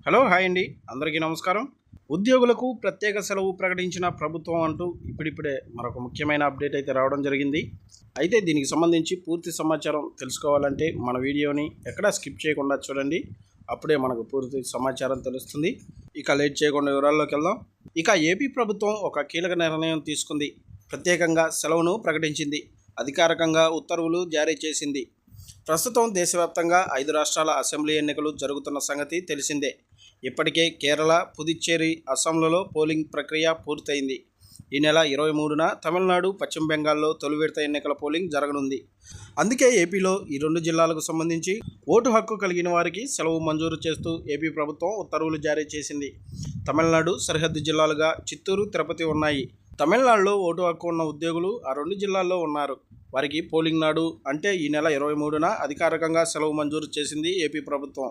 Hello hi అండి, అందరికీ నమస్కారం. ఉద్యోగులకు ప్రత్యేక సెలవు ప్రకటించిన ప్రభుత్వం అంటూ ఇప్పుడిప్పుడే మరొక ముఖ్యమైన అప్డేట్ అయితే రావడం జరిగింది. అయితే దీనికి సంబంధించి పూర్తి సమాచారం తెలుసుకోవాలంటే మన వీడియోని ఎక్కడా స్కిప్ చేయకుండా చూడండి. అప్పుడే మనకు పూర్తి సమాచారం తెలుస్తుంది. ఇక లేట్ చేయకుండా వివరాల్లోకి వెళ్దాం. ఇక ఏపీ ప్రభుత్వం ఒక కీలక నిర్ణయం తీసుకుంది. ప్రత్యేకంగా సెలవును ప్రకటించింది. అధికారికంగా ఉత్తర్వులు జారీ చేసింది. ప్రస్తుతం దేశవ్యాప్తంగా 5 రాష్ట్రాల అసెంబ్లీ ఎన్నికలు జరుగుతున్న సంగతి తెలిసిందే. ఇప్పటికే కేరళ, పుదుచ్చేరి, అస్సాంలలో పోలింగ్ ప్రక్రియ పూర్తయింది. ఈ నెల 23న తమిళనాడు, పశ్చిమ బెంగాల్లో తొలి విడత ఎన్నికల పోలింగ్ జరగనుంది. అందుకే ఏపీలో ఈ 2 జిల్లాలకు సంబంధించి ఓటు హక్కు కలిగిన వారికి సెలవు మంజూరు చేస్తూ ఏపీ ప్రభుత్వం ఉత్తర్వులు జారీ చేసింది. తమిళనాడు సరిహద్దు జిల్లాలుగా చిత్తూరు, తిరుపతి ఉన్నాయి. తమిళనాడులో ఓటు హక్కు ఉన్న ఉద్యోగులు ఆ 2 జిల్లాల్లో ఉన్నారు. వారికి పోలింగ్ నాడు అంటే ఈ నెల 23న అధికారికంగా సెలవు మంజూరు చేసింది ఏపీ ప్రభుత్వం.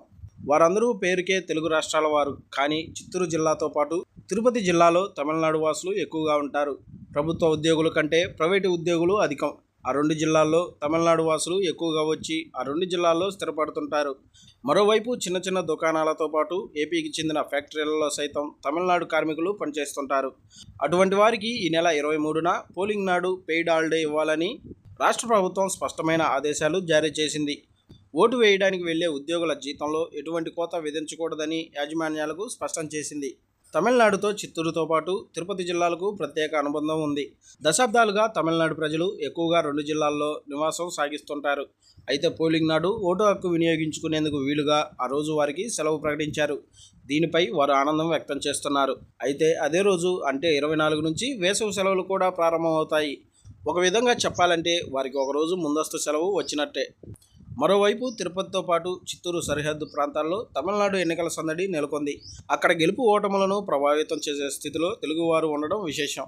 వారందరూ పేరుకే తెలుగు రాష్ట్రాల వారు. కానీ చిత్తూరు జిల్లాతో పాటు తిరుపతి జిల్లాలో తమిళనాడు వాసులు ఎక్కువగా ఉంటారు. ప్రభుత్వ ఉద్యోగుల కంటే ప్రైవేటు ఉద్యోగులు అధికం. ఆ 2 జిల్లాల్లో తమిళనాడు వాసులు ఎక్కువగా వచ్చి ఆ 2 జిల్లాల్లో స్థిరపడుతుంటారు. మరోవైపు చిన్న చిన్న దుకాణాలతో పాటు ఏపీకి చెందిన ఫ్యాక్టరీలలో సైతం తమిళనాడు కార్మికులు పనిచేస్తుంటారు. అటువంటి వారికి ఈ నెల 23న పోలింగ్ నాడు పెయిడ్ హాలిడే ఇవ్వాలని రాష్ట్ర ప్రభుత్వం స్పష్టమైన ఆదేశాలు జారీ చేసింది. ఓటు వేయడానికి వెళ్లే ఉద్యోగుల జీతంలో ఎటువంటి కోత విధించకూడదని యాజమాన్యాలకు స్పష్టం చేసింది. తమిళనాడుతో చిత్తూరుతో పాటు తిరుపతి జిల్లాలకు ప్రత్యేక అనుబంధం ఉంది. దశాబ్దాలుగా తమిళనాడు ప్రజలు ఎక్కువగా 2 జిల్లాల్లో నివాసం సాగిస్తుంటారు. అయితే పోలింగ్ నాడు ఓటు హక్కు వినియోగించుకునేందుకు వీలుగా ఆ రోజు వారికి సెలవు ప్రకటించారు. దీనిపై వారు ఆనందం వ్యక్తం చేస్తున్నారు. అయితే అదే రోజు అంటే 24 నుంచి వేసవి సెలవులు కూడా ప్రారంభమవుతాయి. ఒక విధంగా చెప్పాలంటే వారికి ఒకరోజు ముందస్తు సెలవు వచ్చినట్టే. మరోవైపు తిరుపతితో పాటు చిత్తూరు సరిహద్దు ప్రాంతాల్లో తమిళనాడు ఎన్నికల సందడి నెలకొంది. అక్కడ గెలుపు ఓటములను ప్రభావితం చేసే స్థితిలో తెలుగువారు ఉండడం విశేషం.